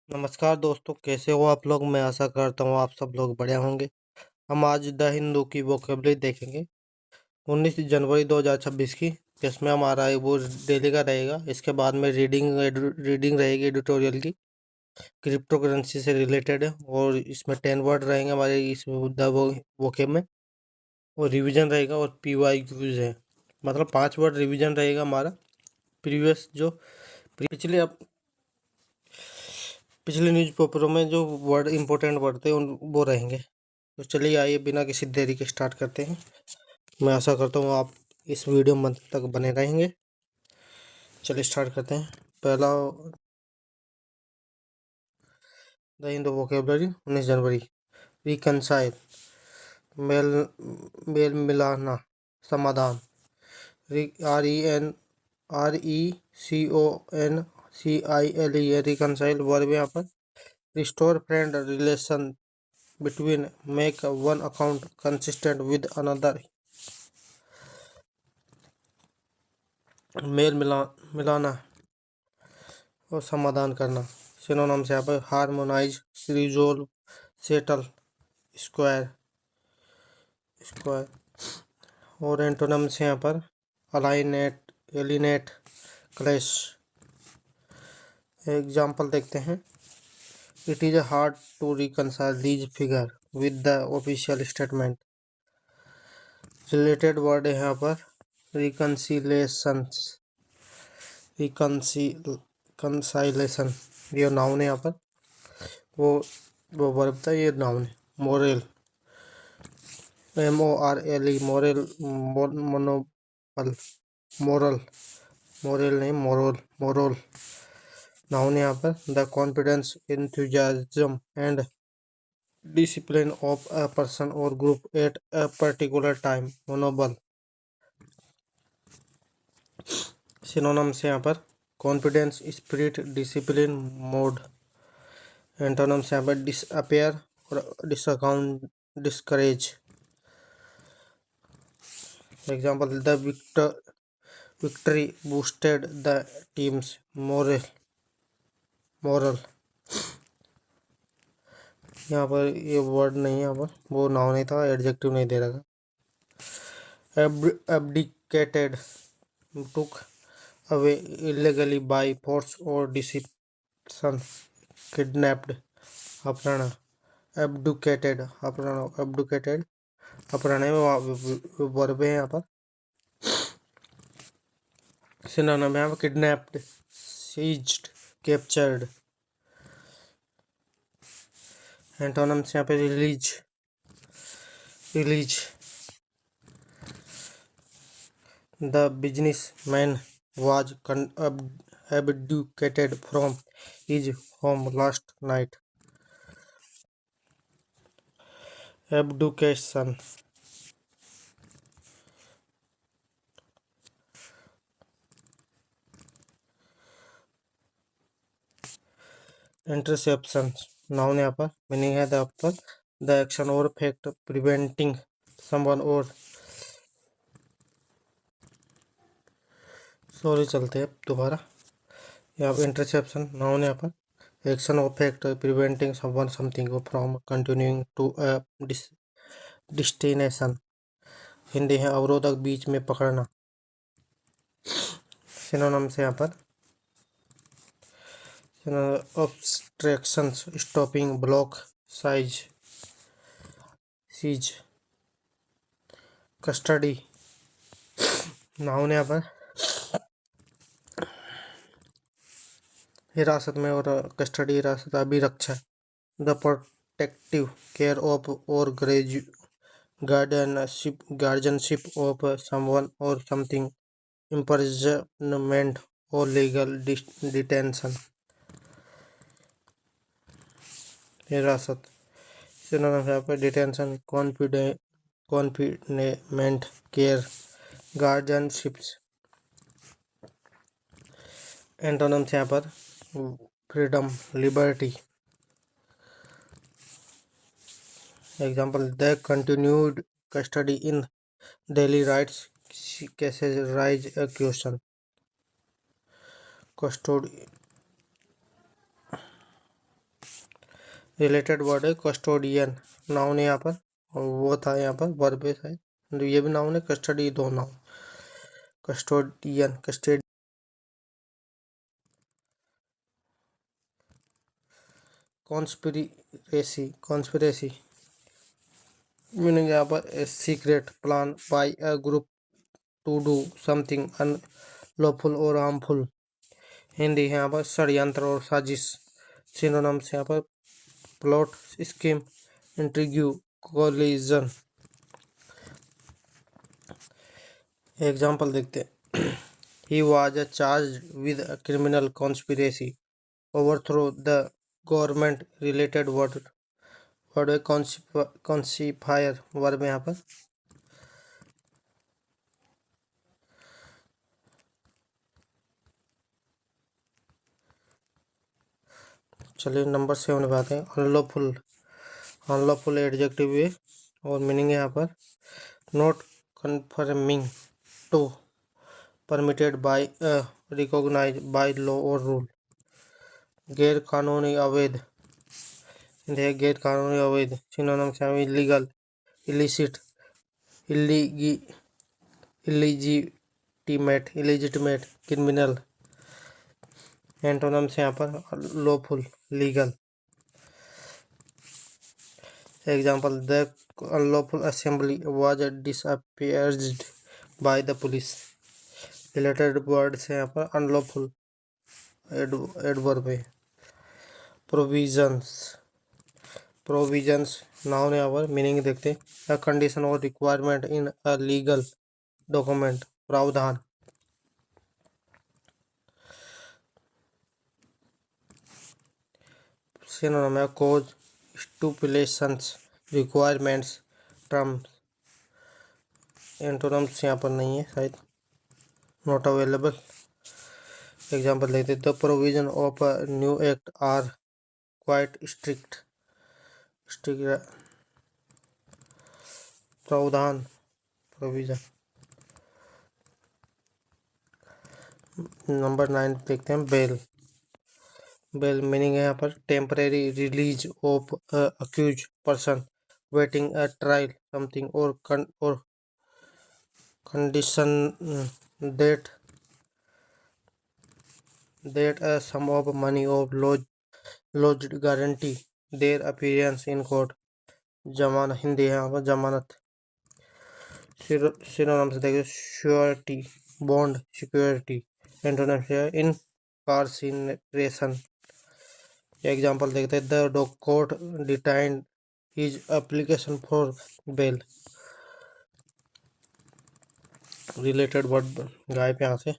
नमस्कार दोस्तों, कैसे हो आप लोग। मैं आशा करता हूँ आप सब लोग बढ़िया होंगे। हम आज द हिंदू की वोकेबलरी देखेंगे 19 जनवरी 2026 की, जिसमें हमारा वो डेली का रहेगा। इसके बाद में रीडिंग रहेगी एडिटोरियल की, क्रिप्टो करेंसी से रिलेटेड है। और इसमें 10 वर्ड रहेंगे हमारे इस द वोकेब में। और रिवीजन रहेगा और PYQs है, मतलब 5 वर्ड रिवीजन रहेगा हमारा। प्रीवियस जो पिछले पिछले न्यूज़पेपरों में जो वर्ड इंपॉर्टेंट वर्ड थे उन वो रहेंगे। तो चलिए आइए बिना किसी देरी के स्टार्ट करते हैं। मैं आशा करता हूँ आप इस वीडियो में अंत तक बने रहेंगे। चलिए स्टार्ट करते हैं। पहला, द हिंदू वोकेबलरी 19 जनवरी। रिकनसाइल, मेल मेल मिलाना, समाधान। RECONCILE है रिकनसाइल वर्ब यहाँ पर। Restore friend relation between, make one account consistent with another. मिलाना और समाधान करना। सिनोनिम्स यहाँ पर harmonise, resolve, settle, square square. और एंटोनिम्स यहाँ पर अलाइनेट, एलिनेट, क्लैश। एग्जाम्पल देखते हैं। It is hard to reconcile these figure with the official statement. Related word है यहाँ पर रिकंसिलेशंस, रिकंसाइलेशन ये नाउन है यहाँ पर। वो वर्ब था, ये नाउन है। मोरल, MORLE, मोरल, मोनोपल, मोरल, मोरल नहीं मोरल, मोरल नाउन यहाँ पर। The confidence, enthusiasm and discipline of a person और group at a particular time, मोनोबल। सिनोनिम्स यहाँ पर confidence, spirit, discipline, mode. Antonyms यहाँ पर डिसअपेयर और discount, discourage. Example, the victory boosted the team's moral। यहाँ पर ये वर्ड नहीं है, यहाँ पर वो नाउन नहीं था, एडजेक्टिव नहीं दे रखा। abdicated, took away illegally by force or deception, kidnapped, अपहरण। abdicated अपहरण है, वर्ब है यहाँ पर। सिनोनिम है किडनैप्ड, सीज्ड, कैप्चर्ड। एंटोनिम्स यहाँ पे release, The businessman was abducted from his home last night. Abducation. Interception noun यहाँ पर मीनिंग है द एक्शन और फैक्ट प्रिवेंटिंग समवन और, सॉरी चलते हैं दोबारा। यहाँ पर इंटरसेप्शन नाउन यहाँ पर एक्शन और fact preventing someone something from continuing to a destination. Hindi है अवरोधक, बीच में पकड़ना। सिनोनिम्स यहाँ पर obstructions, stopping, block, siege, custody noun यहाँ पर हिरासत में, और कस्टडी हिरासत, अभिरक्षा। द प्रोटेक्टिव केयर ऑफ और गार्जियनशिप ऑफ समवन और समथिंग, imprisonment और लीगल डिटेंशन, हिरासत। सिनोनिम्स यहाँ पर detention, confinement, care, guardianships. Antonyms यहाँ पर freedom, liberty. Example, the continued custody in daily rights cases raise a question. Custody related word है custodian, noun है यहाँ पर, और वो था यहाँ पर वर्ब है, ये भी नाउन है, कस्टडी दो noun, custodian custody. Conspiracy, conspiracy meaning यहाँ पर secret plan by a group to do something unlawful और हार्मफुल। हिंदी है यहाँ पर षड्यंत्र और साजिश। सिनोनिम्स यहाँ पर plot, scheme, intrigue, collusion. Example देखते हैं। He was charged with a criminal conspiracy, overthrow the government. Related word word conspire verb यहाँ पर। चलिए नंबर 7 पे आते हैं। अनलॉफुल, अनलॉफुल एडजेक्टिव है और मीनिंग है यहाँ पर not conforming to, permitted by, recognise by law और रूल। गैर कानूनी, अवैध, गैर कानूनी अवैध। सिनोनिम्स हैं इलीगल, इलिसिट, इलीगी, इलीजिटिमेट, इलीजिटिमेट, क्रिमिनल। एंटोनिम्स यहाँ पर lawful, legal. Example the unlawful assembly was disappeared by the police. Related words हैं यहाँ पर अनलॉफुल एडवर्ब है। प्रोविजंस, प्रोविजंस नाउन यहाँ पर, मीनिंग देखते हैं अ कंडीशन और requirement in a legal document, प्रावधान। सिनोनिम है कोज, स्टुपुलेशंस, रिक्वायरमेंट्स, टर्म्स। एंटोनिम्स यहाँ पर नहीं है शायद, नॉट अवेलेबल। एग्जाम्पल देते the provision of a new act are quite strict, strict. प्रावधान, प्रोविजन। नंबर 9 देखते हैं बेल। बेल मीनिंग है यहाँ पर temporary release of accuse person waiting a trial something और condition that a sum of money of lodged guarantee their appearance in court। जमानत, हिंदी है यहाँ पर जमानत। सिनोनिम्स देखिए श्योरिटी, बॉन्ड, सिक्योरिटी। एंटोनिम्स है इनकार्सिनेशन। एग्जाम्पल देखते हैं the court detained his application for bail. Related word गायब यहाँ से।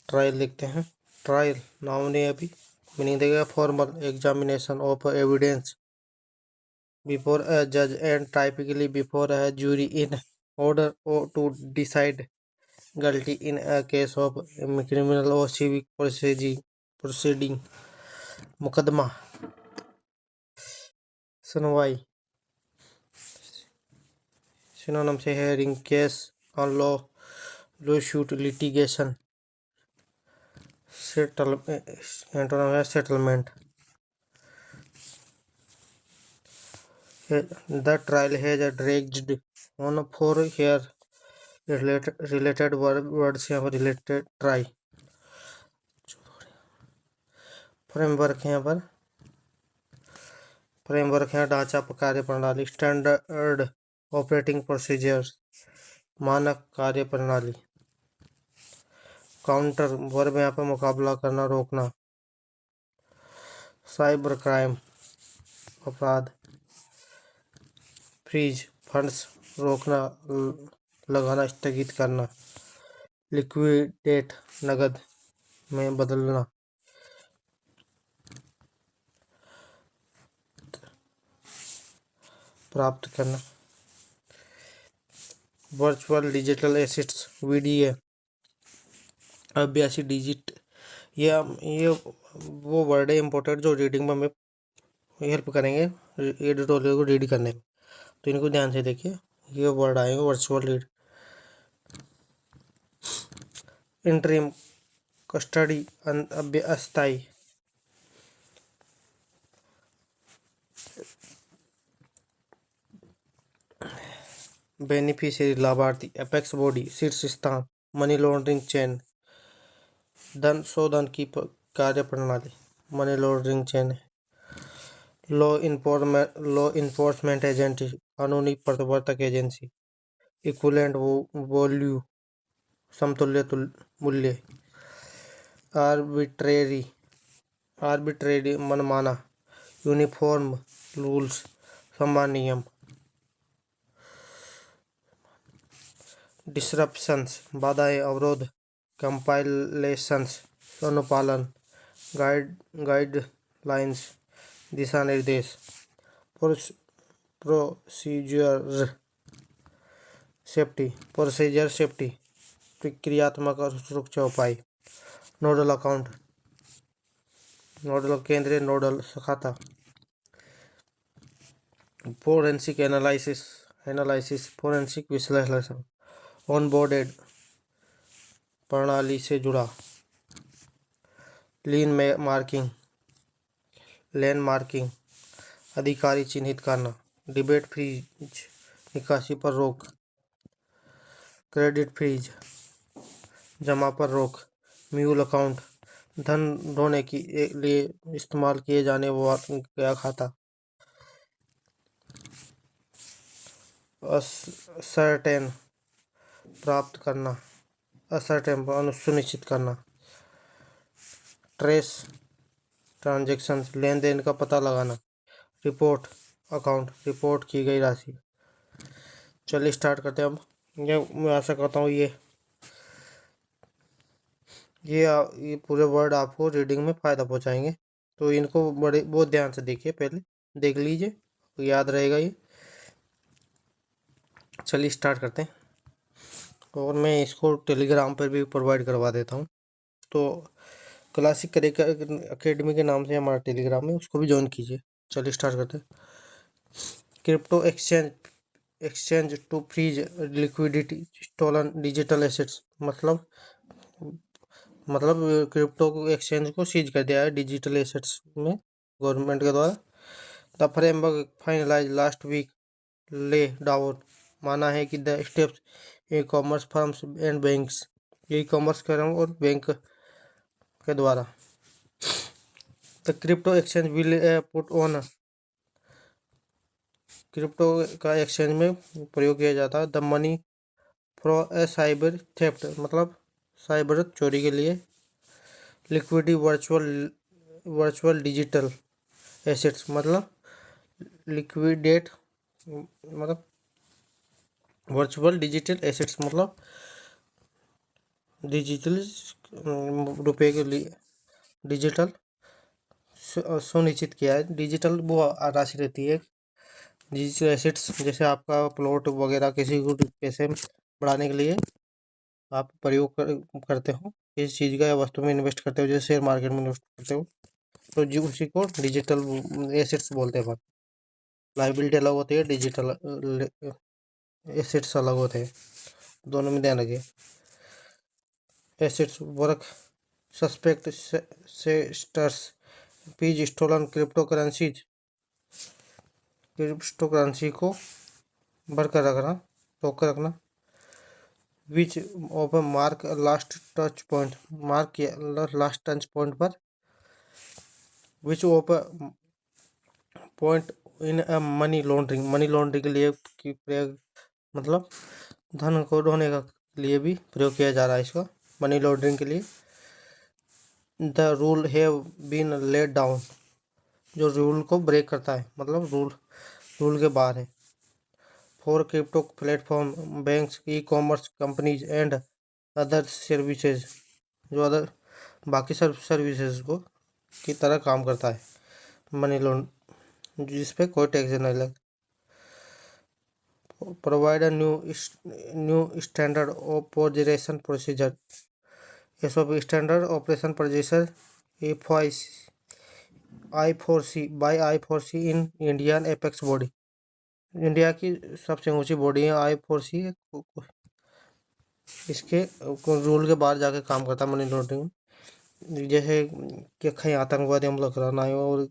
ट्रायल देखते हैं। ट्रायल नाउन है अभी, मीनिंग देगा formal examination of evidence before a जज and typically before a jury in order to decide guilty in a case of criminal or civic proceeding। मुकदमा, सुनवाई। सिनोनिम से hearing, case on law, lawsuit, litigation. Settle, antonym है settlement. The trial has dragged on for here। Related words यहाँ पर related try. Framework यहाँ पर, framework है ढांचा, कार्य प्रणाली, स्टैंडर्ड ऑपरेटिंग प्रोसीजर्स, मानक कार्य प्रणाली। काउंटर वर्ब यहाँ पर मुकाबला करना, रोकना। साइबर क्राइम, अपराध। फ्रीज फंड्स, रोकना, लगाना, स्थगित करना। लिक्विडेट नगद में बदलना। प्राप्त करना। वर्चुअल डिजिटल एसेट्स, वीडीए, अभ्यासी डिजिट। ये वो वर्ड है इंपॉर्टेंट जो रीडिंग में हमें हेल्प करेंगे एडिटोरियल को रीड करने में, तो इनको ध्यान से देखिए। ये वर्ड आएंगे वर्चुअल रीड। इंटरिम, कस्टडी, अस्थाई। बेनिफिशियरी लाभार्थी, एपेक्स बॉडी, शीर्ष स्थान, मनी लॉन्ड्रिंग चेन, धन शोधन की कार्य प्रणाली, money laundering chain, law enforcement agency, कानूनी प्रवर्तक एजेंसी, इक्विवेलेंट वैल्यू, समतुल्य मूल्य, आर्बिट्रेरी, मनमाना, यूनिफॉर्म रूल्स, समान नियम, डिसरप्शंस, बाधाएं, अवरोध, कंपाइलेशंस, अनुपालन, गाइडलाइंस, दिशा निर्देश, प्रोसीजर सेफ्टी, प्रक्रियात्मक और सुरक्षा उपाय, नोडल अकाउंट, नोडल केंद्रीय नोडल खाता, फोरेंसिक एनालिसिस, फोरेंसिक विश्लेषण, ऑनबोर्डेड, प्रणाली से जुड़ा, लेन मार्किंग, अधिकारी चिन्हित करना, डिबेट फ्रीज, निकासी पर रोक, क्रेडिट फ्रीज, जमा पर रोक, म्यूल अकाउंट, धन ढोने के लिए इस्तेमाल किए जाने वाला खाता, असर्टेन, प्राप्त करना, असर्टेन सुनिश्चित करना, ट्रेस ट्रांजैक्शन, लेन देन का पता लगाना, रिपोर्ट अकाउंट, रिपोर्ट की गई राशि। चलिए स्टार्ट करते हैं। अब मैं आशा करता हूँ ये पूरे वर्ड आपको रीडिंग में फ़ायदा पहुँचाएंगे, तो इनको बहुत ध्यान से देखिए, पहले देख लीजिए तो याद रहेगा ये। चलिए स्टार्ट करते हैं। और मैं इसको टेलीग्राम पर भी प्रोवाइड करवा देता हूँ, तो क्लासिक एकेडमी के नाम से हमारा टेलीग्राम है, उसको भी ज्वाइन कीजिए। चलिए स्टार्ट करते हैं। Crypto exchange to freeze liquidity stolen digital assets, मतलब क्रिप्टो एक्सचेंज को सीज कर दिया है डिजिटल एसेट्स में गवर्नमेंट के द्वारा। The framework finalise last week lay down, माना है कि the steps e commerce firms and banks, e commerce firm और बैंक के द्वारा the crypto exchange will put on, crypto का एक्सचेंज में प्रयोग किया जाता है। The money for a cyber theft, मतलब साइबर चोरी के लिए। लिक्विडी वर्चुअल डिजिटल एसेट्स, मतलब लिक्विडेट, मतलब वर्चुअल डिजिटल एसेट्स, मतलब डिजिटल रुपए के लिए डिजिटल सुनिश्चित किया है। डिजिटल वो राशि रहती है, डिजिटल एसेट्स जैसे आपका प्लॉट वगैरह किसी को पैसे बढ़ाने के लिए आप प्रयोग करते हो, किसी चीज़ का या वस्तु में इन्वेस्ट करते हो, जैसे शेयर मार्केट में इन्वेस्ट करते हो, तो जी उसी को डिजिटल एसेट्स बोलते हैं। लाइबिलिटी अलग होती है, डिजिटल एसेट्स अलग होते हैं, दोनों में ध्यान रखिए। एसेट्स वर्क सस्पेक्ट सेस्टर्स पीज स्टोलन क्रिप्टो करेंसी को भरकर रखना, रोक कर रखना। Which of mark last touch point, mark last touch point पर, which of point in money laundering के लिए की प्रयोग, मतलब धन को ढोने का लिए भी प्रयोग किया जा रहा है इसका, मनी लॉन्ड्रिंग के लिए। The rule have been laid down, जो रूल को ब्रेक करता है, मतलब रूल के बाहर है। For crypto platform, banks, e commerce companies and other services, जो अदर बाकी सर्विसेज को की तरह काम करता है मनी लोन, जिस पे कोई टैक्स नहीं लगता। Provide a new standard operation procedure, SOP standard operation procedure I4C in Indian apex body, India की सबसे ऊंची बॉडी है I4C, इसके रूल के बाहर जाके काम करता है मनी लॉन्ड्रिंग में। जैसे कि कहीं आतंकवादी हमला कराना है और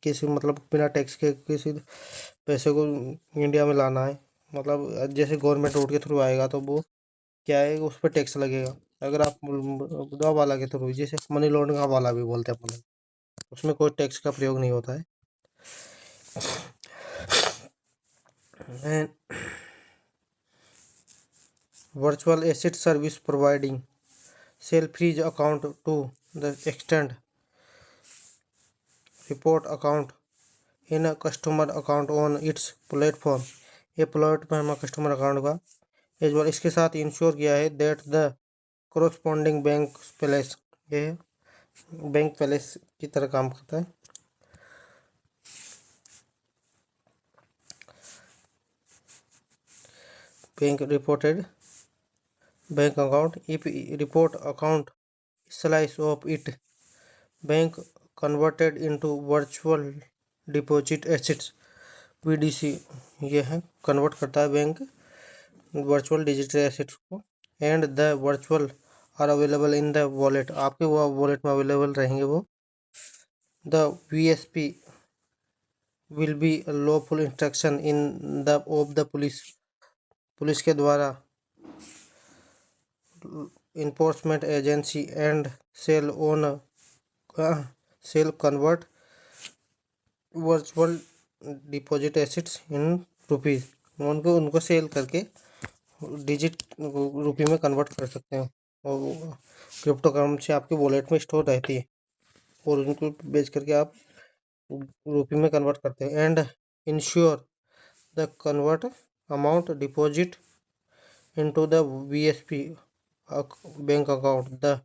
किसी, मतलब बिना टैक्स के किसी पैसे को इंडिया में लाना है, मतलब जैसे गवर्नमेंट रोड के थ्रू आएगा तो वो क्या है, उस पर टैक्स लगेगा। अगर आप हवाला के थ्रू, जैसे मनी लॉन्ड्रिंग हवाला भी बोलते हैं अपन, उसमें कोई टैक्स का प्रयोग नहीं होता है। And virtual asset service providing sell freeze account to the extend report account in a customer account on its platform। ये प्लेटफॉर्म कस्टमर अकाउंट का एज वेल इसके साथ इंश्योर किया है that the corresponding bank palace, ये bank palace की तरह काम करता है। Bank reported bank account if report account slice of it bank converted into virtual deposit assets VDC, ये है कन्वर्ट करता है बैंक वर्चुअल डिजिटल एसेट्स को। And the virtual are available in the wallet, आपके वो वॉलेट में available रहेंगे वो। The VSP will be lawful instruction in the of the police के द्वारा enforcement agency and sell on sell convert virtual deposit assets in rupees, उनको cell करके digit रुपये में कन्वर्ट कर सकते हैं और क्रिप्टो करेंसी आपके वॉलेट में स्टोर रहती है और उनको बेच करके आप रुपये में कन्वर्ट करते हैं। And ensure the convert amount deposit into the VSP bank account, the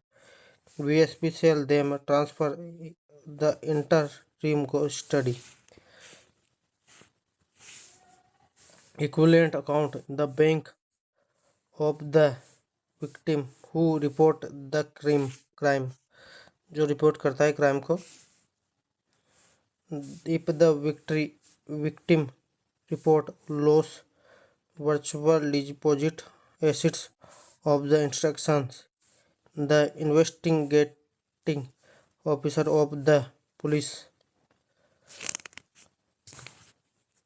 VSP sell them transfer the interim custody equivalent account the bank of the victim who report the crime, जो report करता है crime को। if the victim report loss virtual deposit assets of the instructions, the investigating officer of the police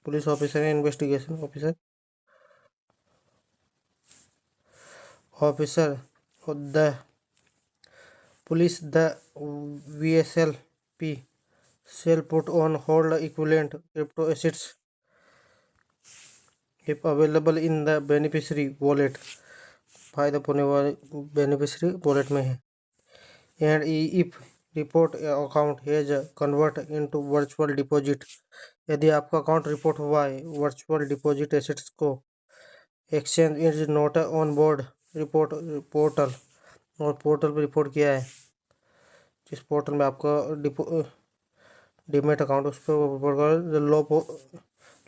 officer है, investigation officer the police the VSLP shall put on hold equivalent crypto assets if available in the beneficiary wallet, फायदा होने वाले beneficiary wallet में है। And if report account has convert into virtual deposit, यदि आपका account report हुआ है virtual deposit assets को, exchange is not on board report portal, और पोर्टल पर रिपोर्ट किया है, जिस पोर्टल में आपका डीमेट अकाउंट उस पर रिपोर्ट कर,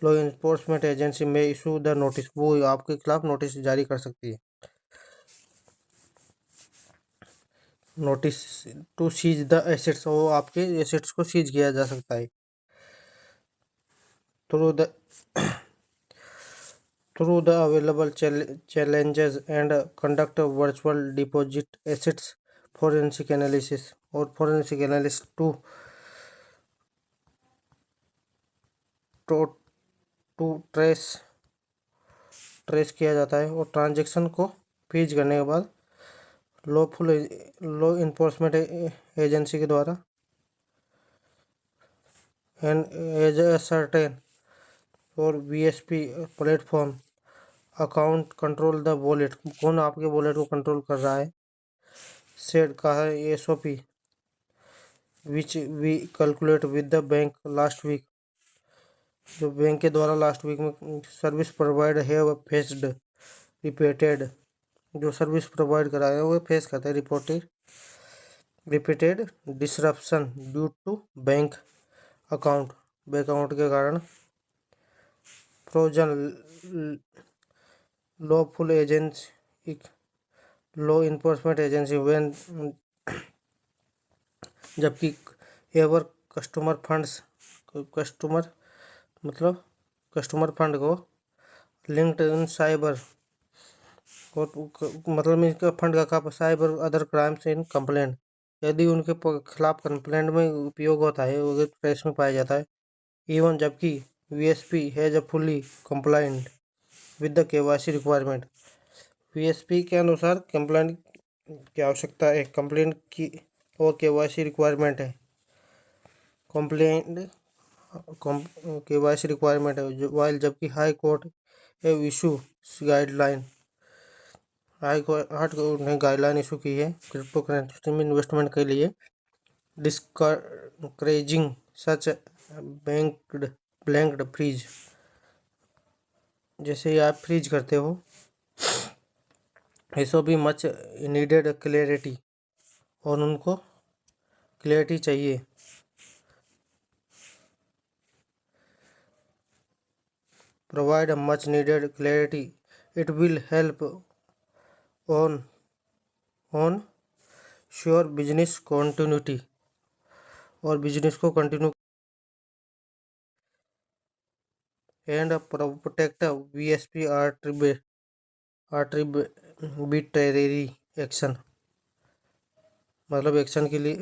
लॉ इन्फोर्समेंट एजेंसी में इशू द नोटिस, वो आपके खिलाफ नोटिस जारी कर सकती है। Notice to seize the assets, वो आपके एसेट्स को सीज किया जा सकता है। Through the available challenges and conduct virtual deposit assets forensic analysis, और forensic analysis टू ट्रेस किया जाता है, और ट्रांजेक्शन को फ्रीज करने के बाद लॉ इन्फोर्समेंट एजेंसी के द्वारा एंड एज ए सर्टेन और VSP platform account control the wallet, कौन आपके वॉलेट को कंट्रोल कर रहा है। सेड कहा है SOP which we calculate with the bank last week, जो बैंक के द्वारा लास्ट वीक में सर्विस प्रोवाइड है वो फेस्ड रिपीटेड, जो सर्विस प्रोवाइड करा है वो फेस करता है repeated disruption due to bank account के कारण। Frozen lawful agency law enforcement agency when, जबकि एवर कस्टमर फंड को लिंक्ड इन साइबर, और मतलब इनका फंड का cyber other crimes in complaint, यदि उनके खिलाफ कंप्लेंट में उपयोग होता है, अगर प्रेस में पाया जाता है। इवन जबकि VSP has a fully compliant with the KYC requirement. VSP के अनुसार कंप्लेंट की आवश्यकता है, कंप्लेंट की और KYC रिक्वायरमेंट है। कंप्लेंट KYC रिक्वायरमेंट है वाइल, जबकि हाई कोर्ट ए इशू गाइडलाइन, हाई कोर्ट ने गाइडलाइन इशू की है क्रिप्टो करेंसी में इन्वेस्टमेंट के लिए, डिस्करेजिंग सच ब्लैंक्ड फ्रीज। जैसे आप फ्रीज करते हो, ऐसा भी मच नीडेड क्लैरिटी, और उनको क्लैरिटी चाहिए। Provide much needed clarity, it will help ensure business continuity, और बिजनेस को continue and protect VSP arbitrary action, मतलब एक्शन के लिए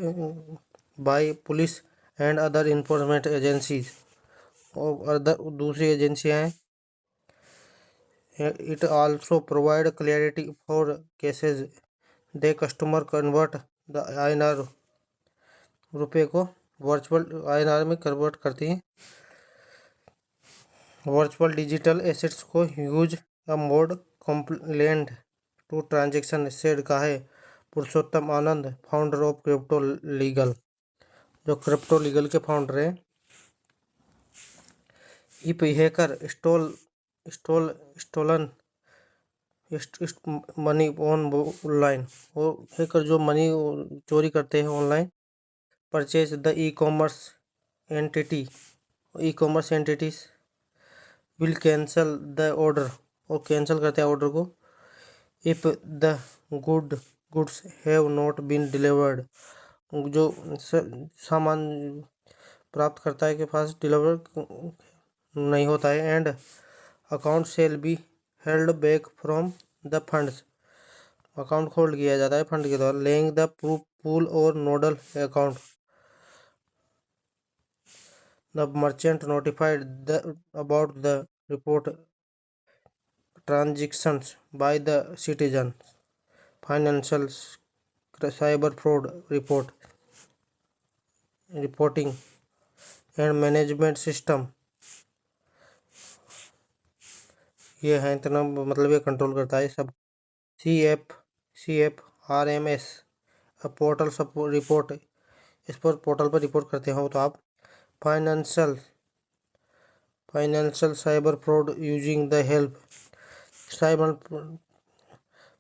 by police and other enforcement agencies, और अदर दूसरी एजेंसियाँ हैं। It also provide clarity for cases they customer convert the INR, रुपये को वर्चुअल INR में कन्वर्ट करती हैं, वर्चुअल डिजिटल एसेट्स को use a mode complaint to transaction, said का है Purushottam Anand, founder of crypto legal, जो क्रिप्टो लीगल के फाउंडर हैं। If hacker stolen money online, वो हैकर जो मनी चोरी करते हैं online, purchase the e commerce entities will cancel the order, और कैंसिल करते हैं ऑर्डर को। If the goods have not been delivered, जो सामान प्राप्त करता है के पास डिलीवर नहीं होता है। And account shall be held back from the funds, account hold किया जाता है फंड के द्वारा। लेइंग द पूल और nodal account, the merchant notified about the report transactions by the citizen, financial cyber fraud reporting and management system, ये है इतना, मतलब ये कंट्रोल करता है सब। CFRMS पोर्टल सब रिपोर्ट, इस पर पोर्टल पर रिपोर्ट करते हो तो आप। Financial cyber fraud using the help, cyber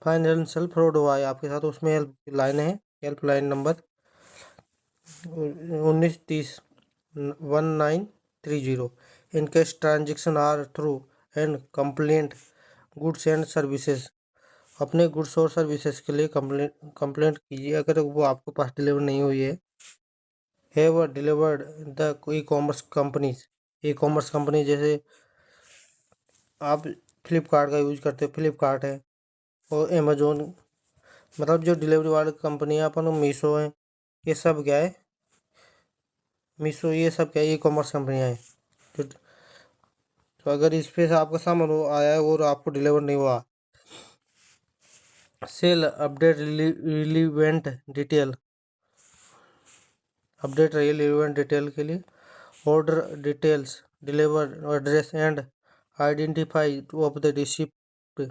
financial fraud हुआ है आपके साथ, उसमें हेल्प लाइन है, help line number 1930 in case transaction are through and complaint goods and services, अपने गुड्स और सर्विसेज के लिए कंप्लेंट कीजिए अगर वो आपके पास डिलीवर नहीं हुई है। Have delivered the e commerce company, जैसे आप फ्लिपकार्ट का यूज करते हो, फ्लिपकार्ट है, और अमेजोन, मतलब जो डिलीवरी वाली कंपनी है अपन, मीशो है, ये सब क्या है, मीशो ये सब क्या है, ई कॉमर्स कंपनियाँ हैं। तो अगर इस पे से आपका सामान आया है और आपको डिलीवर नहीं हुआ, cell update relevant detail, update रही रिलीवेंट डिटेल के लिए। Order details, deliver address and identify of the receipt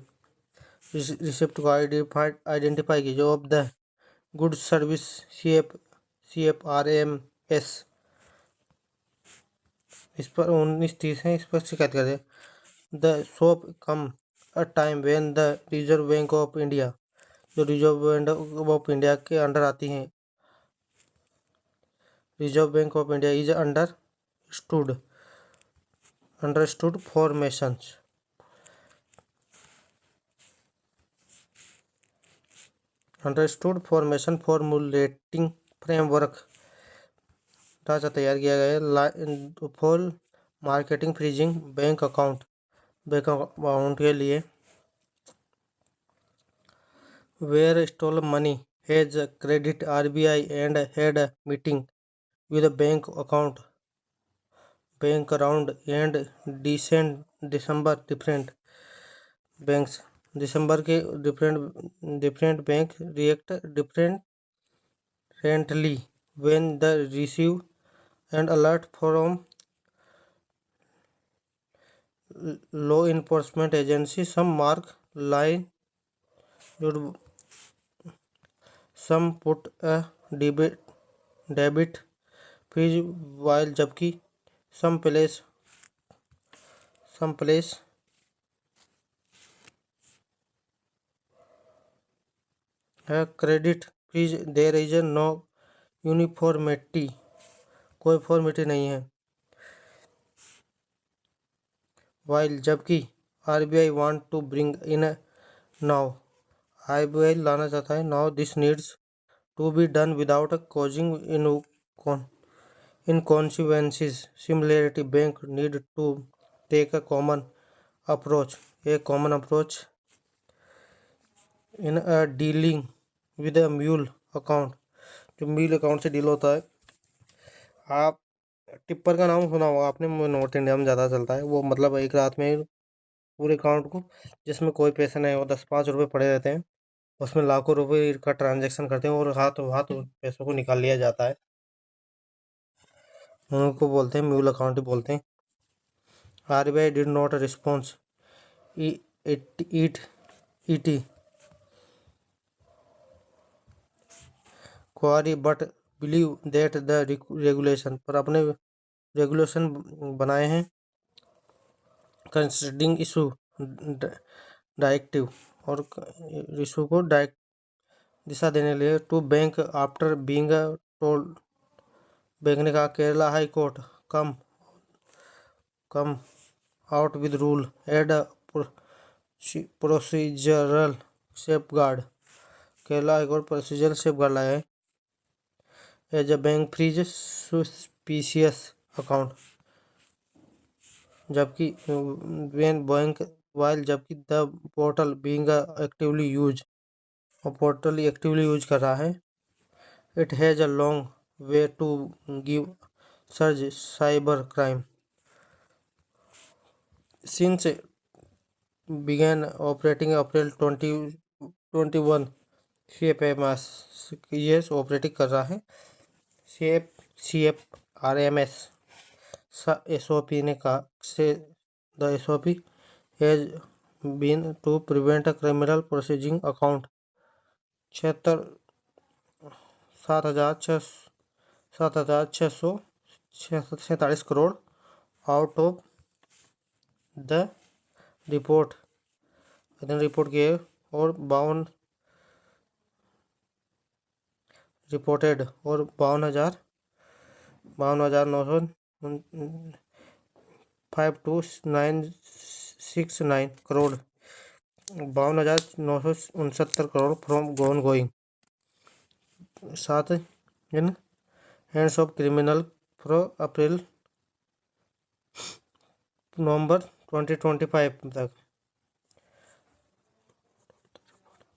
को आइडेंटिफाई कीजिए of the goods service, CFRMS, इस पर 1930 है, इस पर शिकायत करें। The shop come a time when the Reserve Bank of India, जो रिजर्व बैंक ऑफ इंडिया के अंडर आती हैं, Reserve Bank of India is understood formation formulating framework, ढांचा तैयार किया गया है for marketing freezing bank account के लिए। Where stole money has credit RBI एंड हैड a meeting with a bank around and December different banks दिसंबर के different bank react differently when they receive an alert from law enforcement agency. Some mark line, some put a debit freeze, while जबकि some place a credit freeze. There is no uniformity, कोई फॉर्मेटी नहीं है। while जबकि RBI want to bring in a now, RBI लाना चाहता है now, this needs to be done without causing inconveniences. Similarity, bank need to take a common approach in a dealing with a mule account. जो mule account से deal होता है, आप tipper का नाम सुना होगा आपने, नॉर्थ इंडिया में ज़्यादा चलता है वो। मतलब एक रात में पूरे अकाउंट को, जिसमें कोई पैसे नहीं हो, 10-5 रुपये पड़े रहते हैं, उसमें लाखों रुपए का ट्रांजैक्शन करते हैं और हाथों हाथ पैसों को निकाल लिया जाता है। उनको बोलते हैं म्यूल अकाउंट ही बोलते हैं। RBI did not respond it query but believe that the regulation, पर अपने रेगुलेशन बनाए हैं कंसिडरिंग इशू डायरेक्टिव, और इशू को डायरेक्ट दिशा देने के लिए। To bank after being told, bank ने कहा Kerala high court come out with rule and procedural safeguard, Kerala high court procedural safeguard लाया है। As a bank freeze suspicious account, जबकि जबकि the portal being actively use, और पोर्टल एक्टिवली यूज कर रहा है। It has a long way to give surge cyber crime since began operating April 2021। CFMS operating कर रहा है। CFRMS SOP ने कहा से the SOP has been to prevent a criminal proceeding account 7,647 crore out of the report किए, और 52,900 52,969 crore 52,969 crore from going 7 in hands of criminal from April नवंबर 2025 तक।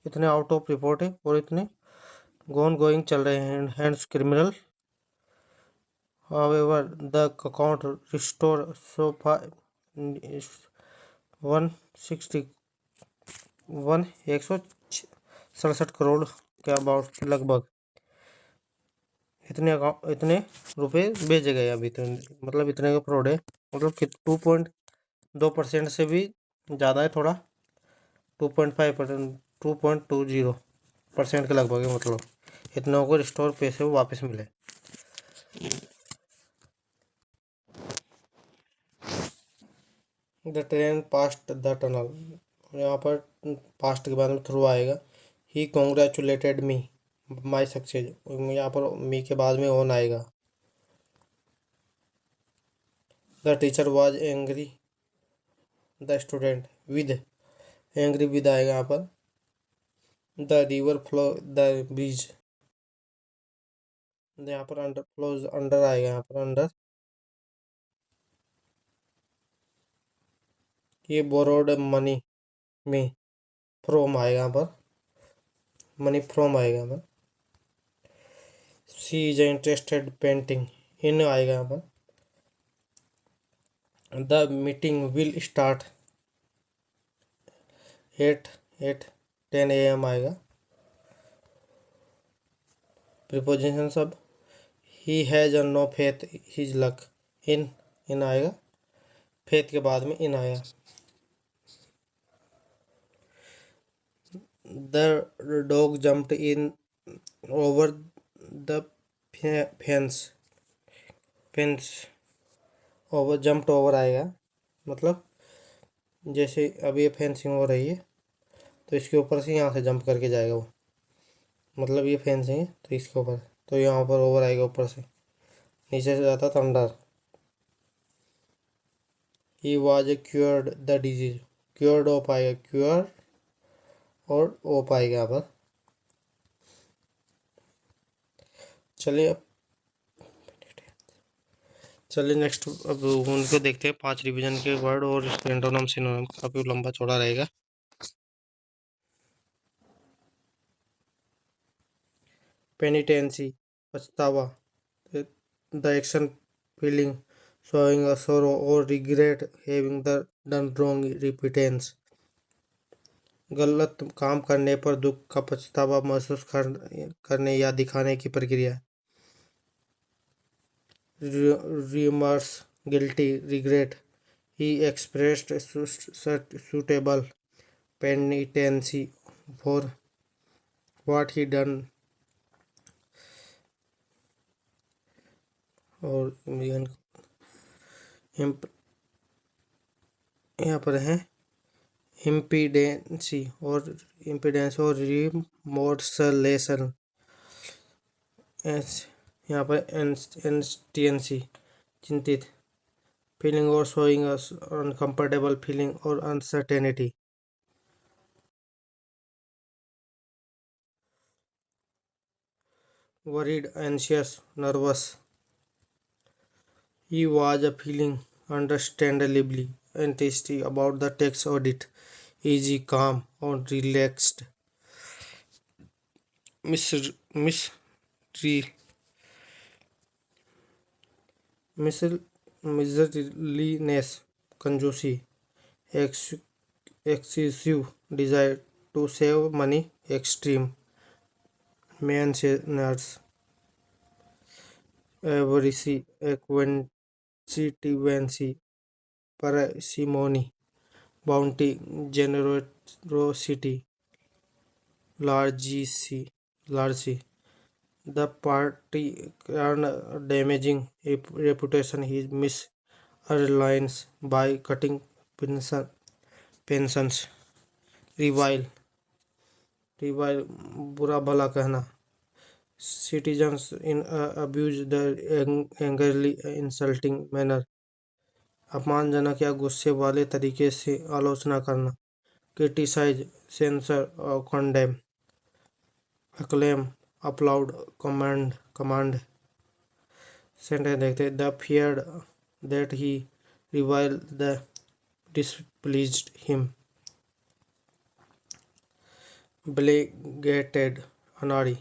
इतने आउट ऑफ रिपोर्ट है और इतने गोइंग चल रहे हैं hands criminal. However, the account restore so far 167 crore के अबाउट लगभग इतने रुपए भेजे गए अभी तो। मतलब इतने का फ्रॉड है, मतलब कि 2.2% से भी ज़्यादा है थोड़ा, 2.5%, 2.20% के लगभग है। मतलब इतनों को रिस्टोर पैसे वापस मिले। The train past the tunnel, यहाँ पर पास्ट के बाद में थ्रू आएगा। ही कॉन्ग्रेचुलेटेड मी माई सक्सेस, यहाँ पर मी के बाद में ऑन आएगा। The teacher was angry the student with, angry with आएगा यहाँ पर। The river flow the bridge, यहाँ पर अंडर फ्लोज अंडर आएगा, यहाँ पर अंडर। ये बोरोड मनी में फ्रॉम आएगा यहाँ पर, मनी फ्रॉम आएगा यहाँ पर। सी इज इंटरेस्टेड पेंटिंग इन आएगा यहाँ पर। The meeting will start 8 8 10 AM आएगा। प्रीपोजिशन सब ही हैज और नो फेथ हिज लक, इन इन आएगा, फेथ के बाद में इन आया। The dog jumped in over the fence, fence over, jumped over आएगा, मतलब जैसे अब ये फेंसिंग हो रही है तो इसके ऊपर से यहाँ से जंप करके जाएगा वो, मतलब ये फेंसिंग है तो इसके ऊपर, तो यहाँ पर ओवर आएगा, ऊपर से नीचे से जाता तो under. He was cured the disease, cured of आएगा, क्योर और ऑफ आएगा यहाँ पर। चलिए नेक्स्ट अब उनको देखते हैं 5 रिवीजन के वर्ड और इसके एंटोनिम सिनोनिम, काफी लंबा चौड़ा रहेगा। पेनिटेंसी पछतावा, the action feeling showing a sorrow or regret having the done wrong, repentance गलत काम करने पर दुख का पछतावा महसूस करने या दिखाने की प्रक्रिया। Remorse guilty regret, he expressed suitable penitency for what he done, और यहाँ पर है इम्पीडेंसी और रिमोर्सलेशन, यहाँ पर एंस्टियंसी चिंतित, फीलिंग और शोइंग अनकंफर्टेबल फीलिंग और uncertainty. worried anxious nervous, he was feeling understandably anxious about the tax audit, easy calm or relaxed, mis- mis- miserliness कंजूसी, excessive desire to save money, extreme maintenance, avarice, acquaintancy, parsimony, bounty, generosity, largesse. The party earned damaging reputation his misaligns by cutting pensions. Revile बुरा भला कहना, citizens in abuse the angrily insulting manner, अपमानजनक या गुस्से वाले तरीके से आलोचना करना। criticize, censor और condemn, acclaim, applaud, command। Sentence देखते हैं, the feared that he reviled the displeased him, obligated अनाड़ी,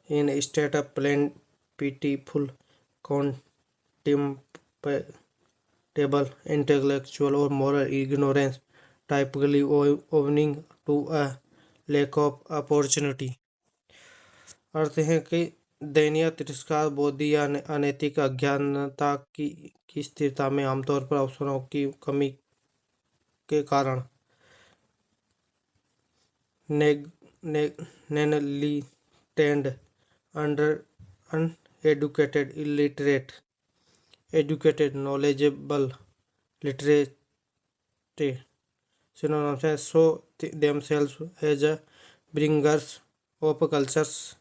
in a state of plain pitiful contemptible intellectual or moral ignorance, typically owing to a lack of opportunity। अर्थ है कि दयनीय, तिरस्कार, बोधी या अनैतिक अज्ञानता की स्थिरता में आमतौर पर अवसरों की कमी के कारण। Neglected under uneducated illiterate, educated knowledgeable, literate synonyms है, show themselves as a bringers of cultures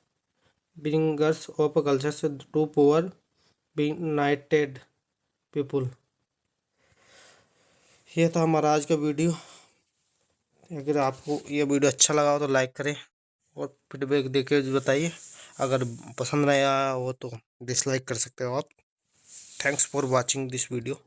to poor benighted people. ये था हमारा आज का वीडियो। अगर आपको ये वीडियो अच्छा लगा हो तो लाइक करें और फीडबैक देके बताइए, अगर पसंद नहीं आया हो तो डिसलाइक कर सकते हो आप। Thanks for watching this video.